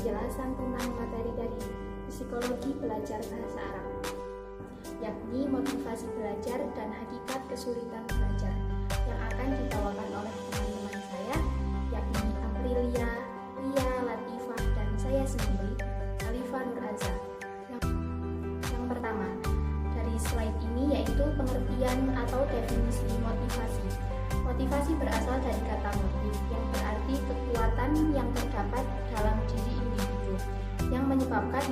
penjelasan tentang materi dari psikologi belajar bahasa Arab, yakni motivasi belajar dan hakikat kesulitan belajar, yang akan dibawakan oleh teman-teman saya, yakni Aprilia, Lia, Latifah, dan saya sendiri, Alifa Nur Aza. Yang pertama, dari slide ini yaitu pengertian atau definisi motivasi. Motivasi berasal dari kata motif, yang berarti kekuatan yang terdapat dalam diri individu, yang menyebabkan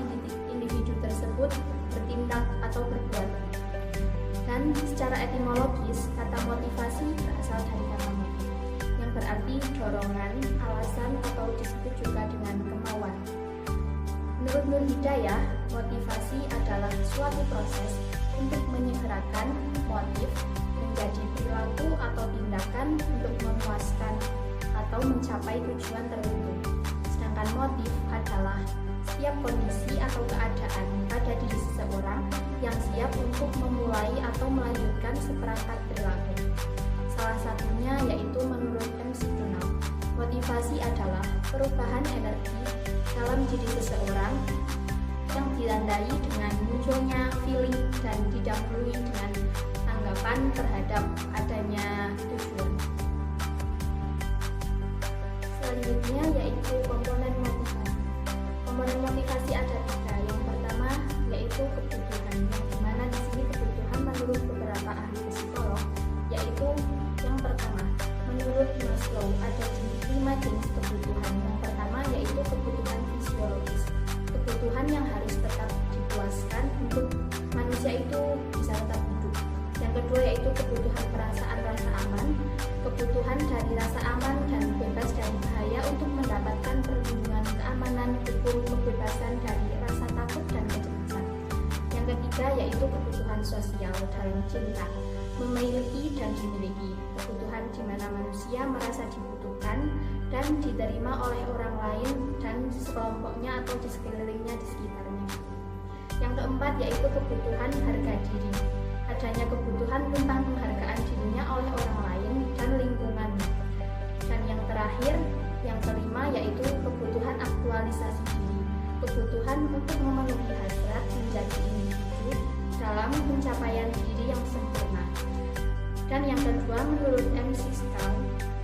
individu tersebut bertindak atau berbuat. Dan secara etimologis, kata motivasi berasal dari kata motif, yang berarti dorongan, alasan, atau disebut juga dengan kemauan. Menurut Nur Hidayah, motivasi adalah suatu proses untuk menyegerakan motif menjadi perilaku atau tindakan untuk memuaskan atau mencapai tujuan tertentu. Sedangkan motif adalah setiap kondisi atau keadaan pada diri seseorang yang siap untuk memulai atau melanjutkan seperangkat perilaku. Salah satunya yaitu menurut MC Donald, motivasi adalah perubahan energi dalam diri seseorang yang ditandai dengan munculnya feeling dan didahului dengan tanggapan terhadap adanya tujuan. Selanjutnya yaitu komponen motivasi. Komponen motivasi ada 3. Yang pertama yaitu kebutuhan, yang dimana di sini kebutuhan menurut beberapa ahli psikolog yaitu yang pertama, menurut Maslow ada 5 jenis kebutuhan. Yang pertama yaitu kebutuhan fisiologis, kebutuhan yang harus tetap dipuaskan untuk manusia itu bisa tetap hidup. Yang kedua yaitu kebutuhan perasaan rasa aman, kebutuhan dari rasa aman dan bebas dari bahaya untuk mendapatkan perlindungan, keamanan, hukum, kebebasan dari rasa takut dan kecemasan. Yang ketiga yaitu kebutuhan sosial dalam cinta, memiliki dan dimiliki, kebutuhan di mana manusia merasa dibutuhkan dan diterima oleh orang lain dan sekelompoknya atau di sekelilingnya di sekitarnya. Yang keempat yaitu kebutuhan harga diri, adanya kebutuhan tentang penghargaan dirinya oleh orang lain dan lingkungannya. Dan yang terakhir, yang kelima yaitu kebutuhan aktualisasi diri, kebutuhan untuk memenuhi hasrat menjadi individu dalam pencapaian diri yang sempurna. Dan yang kedua menurut MC Scal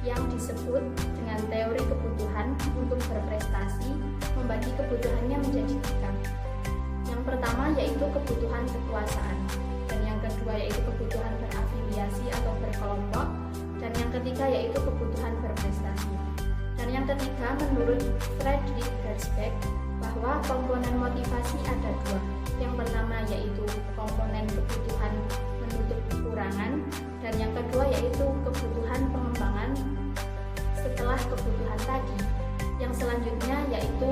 yang disebut dengan teori kebutuhan untuk berprestasi, membagi kebutuhannya menjadi 3. Yang pertama yaitu kebutuhan kekuasaan, dan yang kedua yaitu kebutuhan berafiliasi atau berkelompok, dan yang ketiga yaitu kebutuhan berprestasi. Dan yang ketiga menurut Friedrich Herzberg bahwa komponen motivasi ada 2. Yang pertama yaitu komponen kebutuhan menutup kekurangan, dan yang kedua yaitu kebutuhan pengembangan setelah kebutuhan tadi. Yang selanjutnya yaitu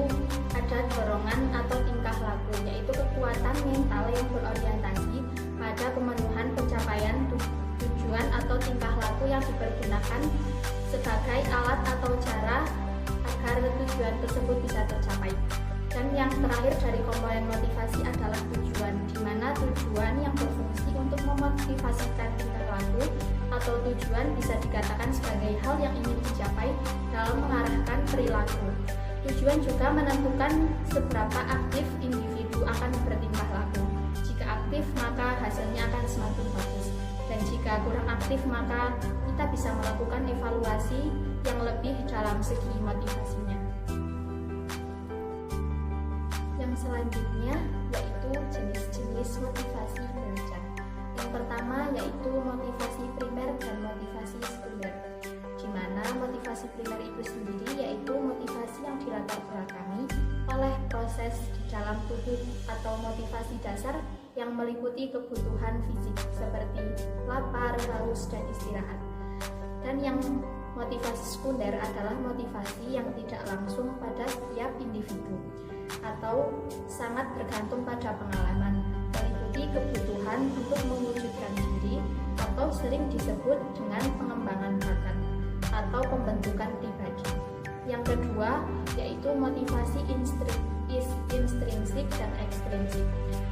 ada dorongan atau tingkah laku, yaitu kekuatan mental yang berorientasi pada pemenuhan pencapaian tujuan atau tingkah laku yang dipergunakan sebagai alat atau cara agar tujuan tersebut bisa tercapai. Dan yang terakhir dari komponen motivasi adalah tujuan, di mana tujuan yang berfungsi untuk memotivasikan tingkah laku atau tujuan bisa dikatakan sebagai hal yang ingin dicapai dalam mengarahkan perilaku. Tujuan juga menentukan seberapa aktif individu akan bertingkah laku. Jika aktif maka hasilnya akan semakin bagus, dan jika kurang aktif maka kita bisa melakukan evaluasi yang lebih dalam segi motivasinya. Yang selanjutnya yaitu jenis-jenis motivasi belajar. Yang pertama yaitu motivasi primer dan motivasi sekunder, di mana motivasi primer itu sendiri yaitu motivasi yang dilatar belakangi oleh proses di dalam tubuh atau motivasi dasar yang meliputi kebutuhan fisik seperti lapar, haus, dan istirahat. Dan yang motivasi sekunder adalah motivasi yang tidak langsung pada setiap individu atau sangat bergantung pada pengalaman, meliputi kebutuhan untuk mewujudkan diri atau sering disebut dengan pengembangan bakat atau pembentukan pribadi. Yang kedua yaitu motivasi intrinsik dan ekstrinsik.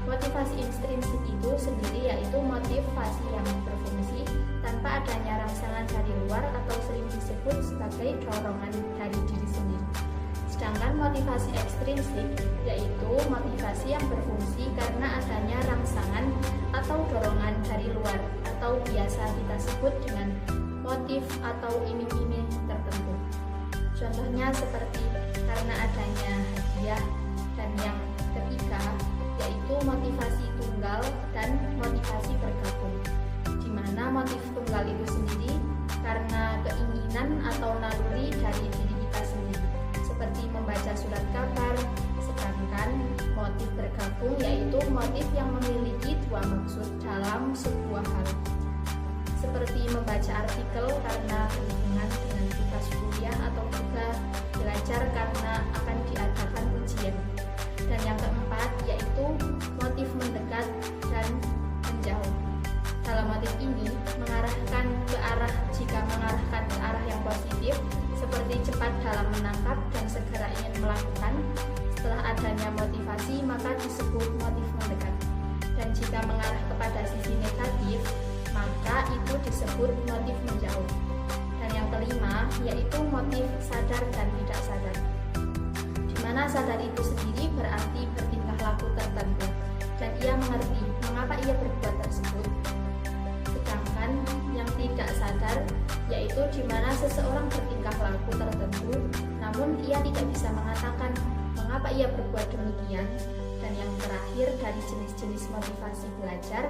Motivasi intrinsik itu sendiri yaitu motivasi yang berfungsi tanpa adanya rangsangan dari luar atau sering disebut sebagai dorongan dari diri sendiri. Sedangkan motivasi ekstrinsik yaitu motivasi yang berfungsi karena adanya rangsangan atau dorongan dari luar, atau biasa kita sebut dengan motif atau iming-iming tertentu. Contohnya seperti karena adanya hadiah. Dan yang ketiga yaitu motivasi tunggal dan motivasi bergabung, di mana motif tunggal itu sendiri karena keinginan atau naluri dari diri kita sendiri, seperti membaca surat kabar. Sedangkan motif bergabung yaitu motif yang memiliki dua maksud dalam sebuah hal, seperti membaca artikel karena berhubungan dengan tugas kuliah atau juga belajar karena akan diadakan ujian. Dan yang keempat yaitu motif mendekat dan menjauh. Dalam motif ini mengarahkan ke arah, jika mengarahkan ke arah yang positif seperti cepat dalam menangkap dan segera ingin melakukan. Setelah adanya motivasi maka disebut motif mendekat. Dan jika mengarah kepada sisi negatif maka itu disebut motif menjauh. Dan yang kelima yaitu motif sadar dan tidak sadar, di mana sadar itu sendiri berarti bertingkah laku tertentu dan ia mengerti mengapa ia berbuat tersebut. Sedangkan yang tidak sadar yaitu di mana seseorang bertingkah laku tertentu namun ia tidak bisa mengatakan mengapa ia berbuat demikian. Dan yang terakhir dari jenis-jenis motivasi belajar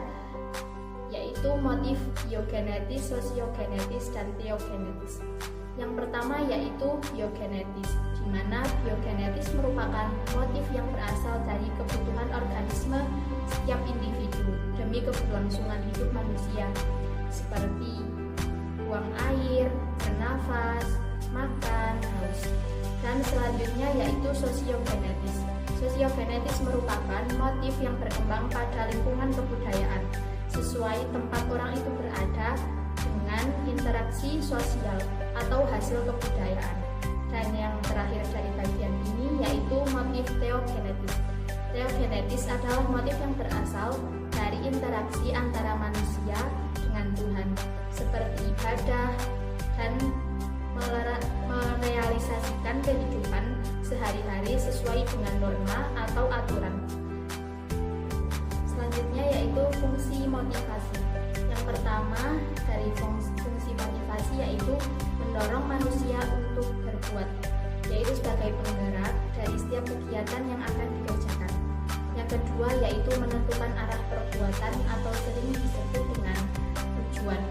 yaitu motif biogenetis, sosiogenetis, dan teogenetis. Yang pertama yaitu biogenetis, di mana biogenetis merupakan motif yang berasal dari kebutuhan organisme setiap individu demi keberlangsungan hidup manusia, seperti buang air, bernafas, makan, haus. Dan selanjutnya yaitu sosiogenetis. Sosiogenetis merupakan motif yang berkembang pada lingkungan kebudayaan, sesuai tempat orang itu berada dengan interaksi sosial atau hasil kebudayaan. Dan yang terakhir dari bagian ini yaitu motif teogenetis. Teogenetis adalah motif yang berasal dari interaksi antara manusia dengan Tuhan, seperti ibadah dan merealisasikan kehidupan sehari-hari sesuai dengan norma atau aturan. Selanjutnya yaitu fungsi motivasi. Yang pertama dari fungsi motivasi yaitu mendorong manusia untuk berbuat, yaitu sebagai penggerak dari setiap kegiatan yang akan dikerjakan. Yang kedua yaitu menentukan arah perbuatan atau sering disebut dengan tujuan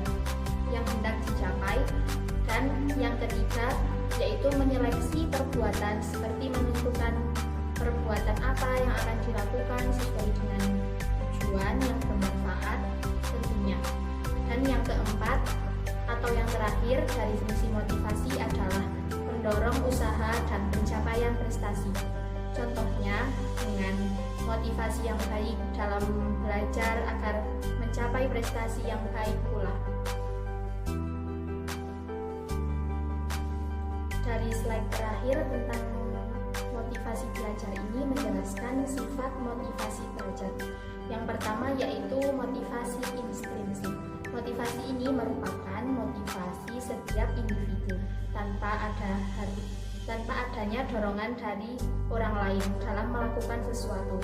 yang hendak dicapai. Dan yang ketiga yaitu menyeleksi perbuatan, seperti menentukan perbuatan apa yang akan dilakukan sesuai dengan tujuan yang bermanfaat tentunya. Dan yang keempat atau yang terakhir dari fungsi motivasi adalah mendorong usaha dan pencapaian prestasi. Contohnya dengan motivasi yang baik dalam belajar agar mencapai prestasi yang baik pula. Dari slide terakhir tentang motivasi belajar ini menjelaskan sifat motivasi belajar. Yang pertama yaitu motivasi intrinsik. Motivasi ini merupakan motivasi setiap individu tanpa adanya dorongan dari orang lain dalam melakukan sesuatu.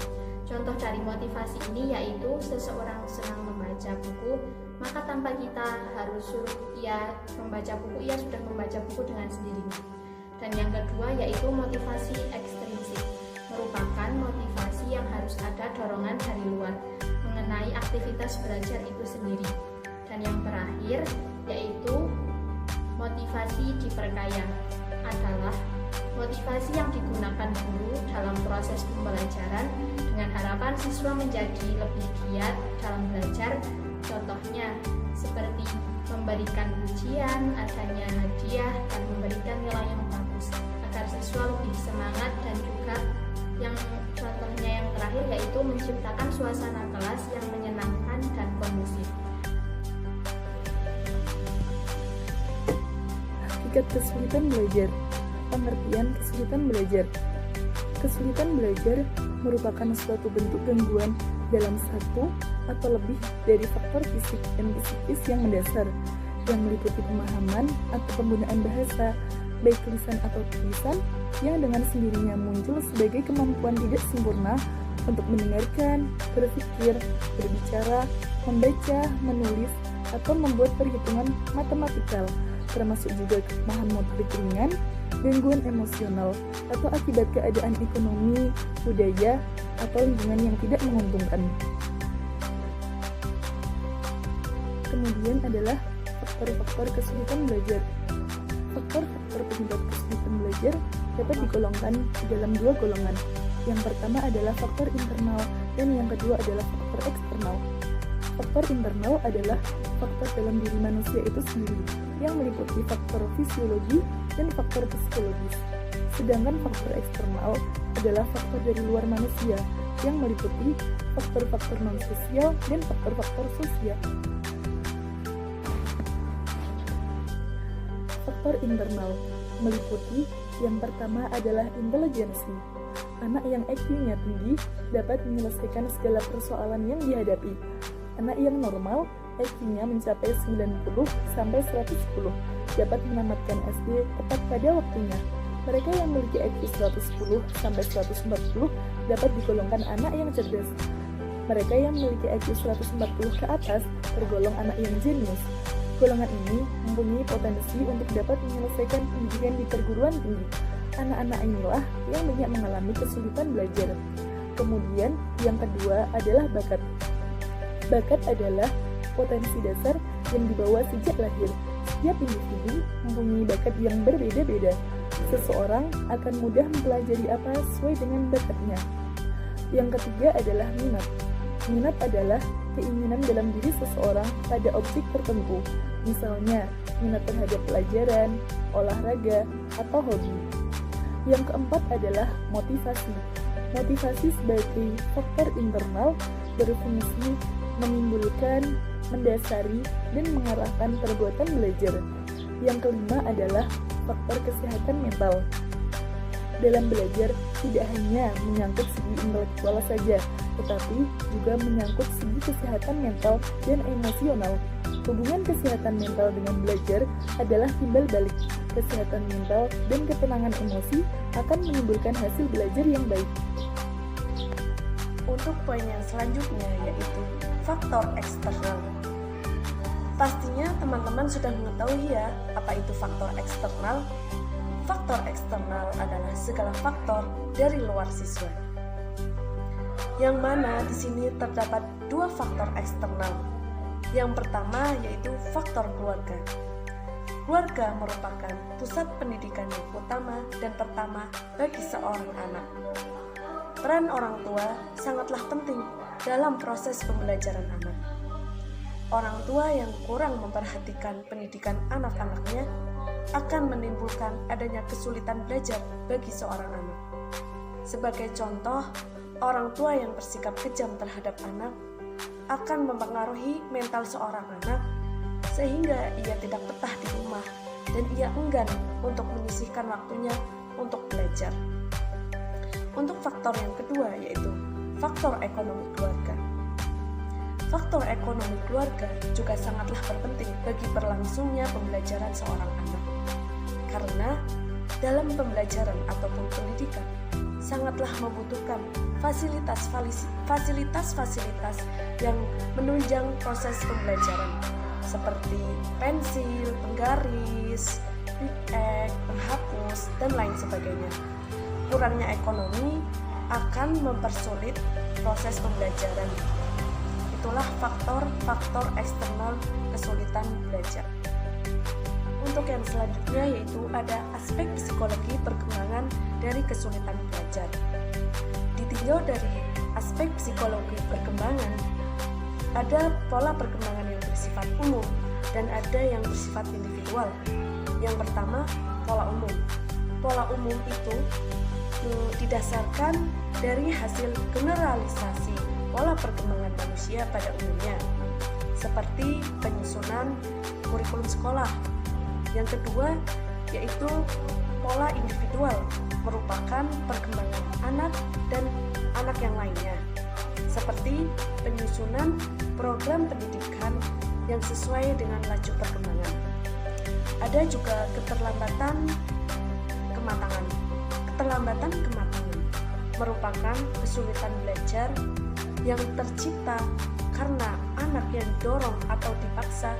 Contoh dari motivasi ini yaitu seseorang senang membaca buku, maka tanpa kita harus suruh ia membaca buku, ia sudah membaca buku dengan sendirinya. Dan yang kedua yaitu motivasi ekstrinsik, merupakan motivasi yang harus ada dorongan dari luar mengenai aktivitas belajar itu sendiri. Dan yang terakhir yaitu motivasi diperkaya, adalah motivasi yang digunakan guru dalam proses pembelajaran dengan harapan siswa menjadi lebih giat dalam belajar. Contohnya seperti memberikan ujian, adanya hadiah, dan memberikan nilai yang bagus agar siswa lebih semangat. Dan juga yang contohnya yang terakhir yaitu menciptakan suasana kelas yang menyenangkan dan kondusif. Hakikat kesulitan belajar. Pengertian kesulitan belajar. Kesulitan belajar merupakan suatu bentuk gangguan dalam satu atau lebih dari faktor fisik dan psikis yang mendasar, yang meliputi pemahaman atau penggunaan bahasa, baik lisan atau tulisan, yang dengan sendirinya muncul sebagai kemampuan tidak sempurna untuk mendengarkan, berpikir, berbicara, membaca, menulis, atau membuat perhitungan matematikal, termasuk juga kelemahan motorik ringan, gangguan emosional, atau akibat keadaan ekonomi, budaya, atau lingkungan yang tidak menguntungkan. Kemudian adalah faktor-faktor kesulitan belajar. Faktor-faktor penyebab kesulitan belajar dapat digolongkan dalam dua golongan. Yang pertama adalah faktor internal dan yang kedua adalah faktor eksternal. Faktor internal adalah faktor dalam diri manusia itu sendiri yang meliputi faktor fisiologi dan faktor psikologis. Sedangkan faktor eksternal adalah faktor dari luar manusia yang meliputi faktor-faktor non-sosial dan faktor-faktor sosial. Faktor internal meliputi yang pertama adalah intelijensi. Anak yang IQ-nya tinggi dapat menyelesaikan segala persoalan yang dihadapi. Anak yang normal IQ-nya mencapai 90-110 dapat menamatkan SD tepat pada waktunya. Mereka yang memiliki IQ 110-140 dapat digolongkan anak yang cerdas. Mereka yang memiliki IQ 140 ke atas tergolong anak yang jenius. Golongan ini mempunyai potensi untuk dapat menyelesaikan pendidikan di perguruan tinggi. Anak-anak inilah yang banyak mengalami kesulitan belajar. Kemudian yang kedua adalah bakat. Bakat adalah potensi dasar yang dibawa sejak lahir. Setiap individu mempunyai bakat yang berbeda-beda. Seseorang akan mudah mempelajari apa sesuai dengan bakatnya. Yang ketiga adalah minat. Minat adalah keinginan dalam diri seseorang pada objek tertentu, misalnya minat terhadap pelajaran, olahraga, atau hobi. Yang keempat adalah motivasi. Motivasi sebagai faktor internal berfungsi menimbulkan, mendasari, dan mengarahkan perbuatan belajar. Yang kelima adalah faktor kesehatan mental. Dalam belajar tidak hanya menyangkut segi intelektual saja, tetapi juga menyangkut segi kesehatan mental dan emosional. Hubungan kesehatan mental dengan belajar adalah timbal balik. Kesehatan mental dan ketenangan emosi akan menimbulkan hasil belajar yang baik. Untuk poin yang selanjutnya yaitu faktor eksternal. Pastinya teman-teman sudah mengetahui ya apa itu faktor eksternal. Faktor eksternal adalah segala faktor dari luar siswa. Yang mana di sini terdapat dua faktor eksternal. Yang pertama yaitu faktor keluarga. Keluarga merupakan pusat pendidikan yang utama dan pertama bagi seorang anak. Peran orang tua sangatlah penting dalam proses pembelajaran anak. Orang tua yang kurang memperhatikan pendidikan anak-anaknya akan menimbulkan adanya kesulitan belajar bagi seorang anak. Sebagai contoh, orang tua yang bersikap kejam terhadap anak akan mempengaruhi mental seorang anak sehingga ia tidak betah di rumah dan ia enggan untuk menyisihkan waktunya untuk belajar. Untuk faktor yang kedua yaitu faktor ekonomi keluarga. Faktor ekonomi keluarga juga sangatlah berpenting bagi berlangsungnya pembelajaran seorang anak. Karena dalam pembelajaran ataupun pendidikan sangatlah membutuhkan fasilitas-fasilitas yang menunjang proses pembelajaran seperti pensil, penggaris, pipet, penghapus, dan lain sebagainya. Kurangnya ekonomi akan mempersulit proses pembelajaran. Itulah faktor-faktor eksternal kesulitan belajar. Untuk yang selanjutnya yaitu ada aspek psikologi perkembangan dari kesulitan belajar. Ditinjau dari aspek psikologi perkembangan, ada pola perkembangan yang bersifat umum dan ada yang bersifat individual. Yang pertama, pola umum. Pola umum itu didasarkan dari hasil generalisasi pola perkembangan manusia pada umumnya, seperti penyusunan kurikulum sekolah. Yang kedua, yaitu pola individual, merupakan perkembangan anak dan anak yang lainnya, seperti penyusunan program pendidikan yang sesuai dengan laju perkembangan. Ada juga keterlambatan merupakan kesulitan belajar yang tercipta karena anak yang didorong atau dipaksa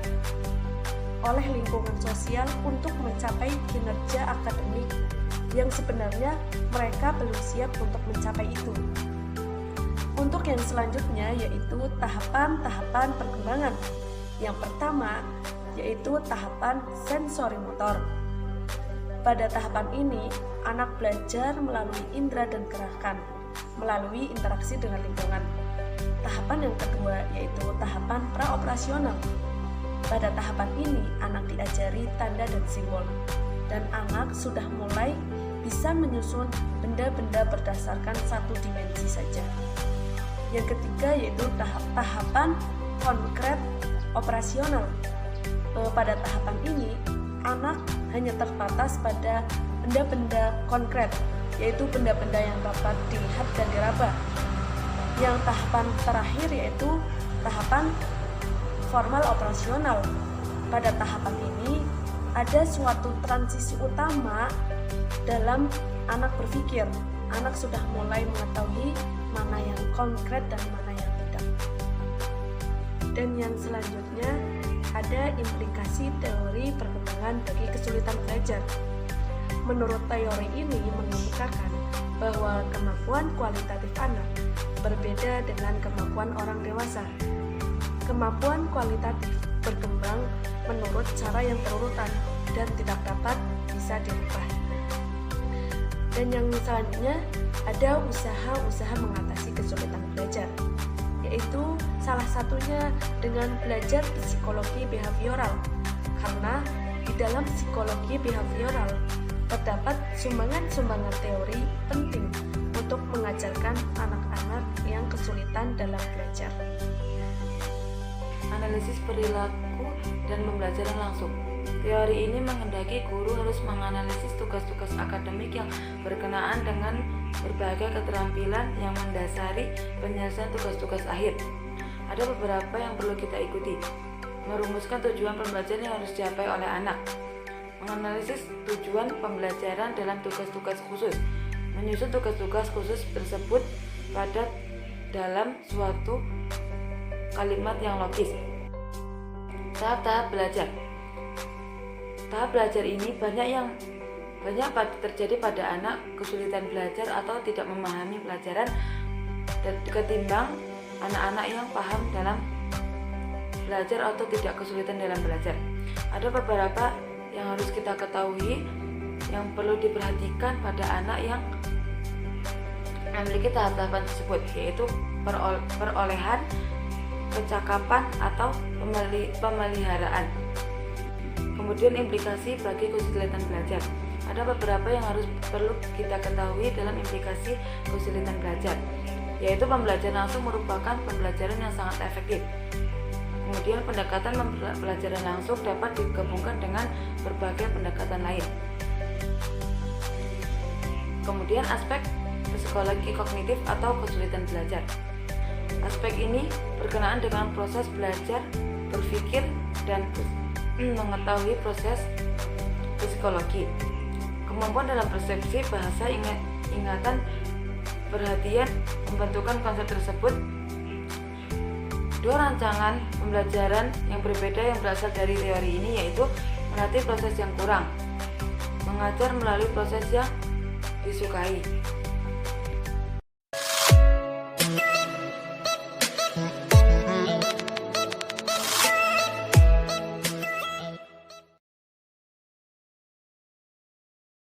oleh lingkungan sosial untuk mencapai kinerja akademik yang sebenarnya mereka belum siap untuk mencapai itu. Untuk yang selanjutnya yaitu tahapan-tahapan perkembangan. Yang pertama yaitu tahapan sensori motor. Pada tahapan ini, anak belajar melalui indera dan gerakan, melalui interaksi dengan lingkungan. Tahapan yang kedua yaitu tahapan praoperasional. Pada tahapan ini, anak diajari tanda dan simbol, dan anak sudah mulai bisa menyusun benda-benda berdasarkan satu dimensi saja. Yang ketiga yaitu tahapan konkret operasional. Pada tahapan ini, anak hanya terbatas pada benda-benda konkret, yaitu benda-benda yang dapat dilihat dan diraba. Yang tahapan terakhir yaitu tahapan formal operasional. Pada tahapan ini, ada suatu transisi utama dalam anak berpikir. Anak sudah mulai mengetahui mana yang konkret dan mana yang tidak. Dan yang selanjutnya ada implikasi teori perkembangan bagi kesulitan belajar. Menurut teori ini mengemukakan bahwa kemampuan kualitatif anak berbeda dengan kemampuan orang dewasa. Kemampuan kualitatif berkembang menurut cara yang berurutan dan tidak dapat bisa dirubah. Dan yang selanjutnya ada usaha-usaha mengatasi kesulitan belajar, yaitu salah satunya dengan belajar psikologi behavioral, karena di dalam psikologi behavioral terdapat sumbangan-sumbangan teori penting untuk mengajarkan anak-anak yang kesulitan dalam belajar. Analisis perilaku dan pembelajaran langsung. Teori ini menghendaki guru harus menganalisis tugas-tugas akademik yang berkenaan dengan berbagai keterampilan yang mendasari penyelesaian tugas-tugas akhir. Ada beberapa yang perlu kita ikuti. Merumuskan tujuan pembelajaran yang harus dicapai oleh anak. Menganalisis tujuan pembelajaran dalam tugas-tugas khusus. Menyusun tugas-tugas khusus tersebut pada dalam suatu kalimat yang logis. Tahap-tahap belajar. Tahap belajar ini banyak terjadi pada anak kesulitan belajar atau tidak memahami pelajaran ketimbang anak-anak yang paham dalam belajar atau tidak kesulitan dalam belajar. Ada beberapa yang harus kita ketahui yang perlu diperhatikan pada anak yang memiliki tahap-tahapan tersebut, yaitu perolehan, pencakapan atau pemeliharaan. Kemudian implikasi bagi kesulitan belajar. Ada beberapa yang perlu kita ketahui dalam implikasi kesulitan belajar, yaitu pembelajaran langsung merupakan pembelajaran yang sangat efektif. Kemudian pendekatan pembelajaran langsung dapat digabungkan dengan berbagai pendekatan lain. Kemudian aspek psikologi kognitif atau kesulitan belajar. Aspek ini berkenaan dengan proses belajar, berpikir, dan mengetahui proses psikologi. Kemampuan dalam persepsi, bahasa, ingatan, perhatian, membentukkan konsep tersebut. Dua rancangan pembelajaran yang berbeda yang berasal dari teori ini yaitu melatih proses yang kurang, mengajar melalui proses yang disukai.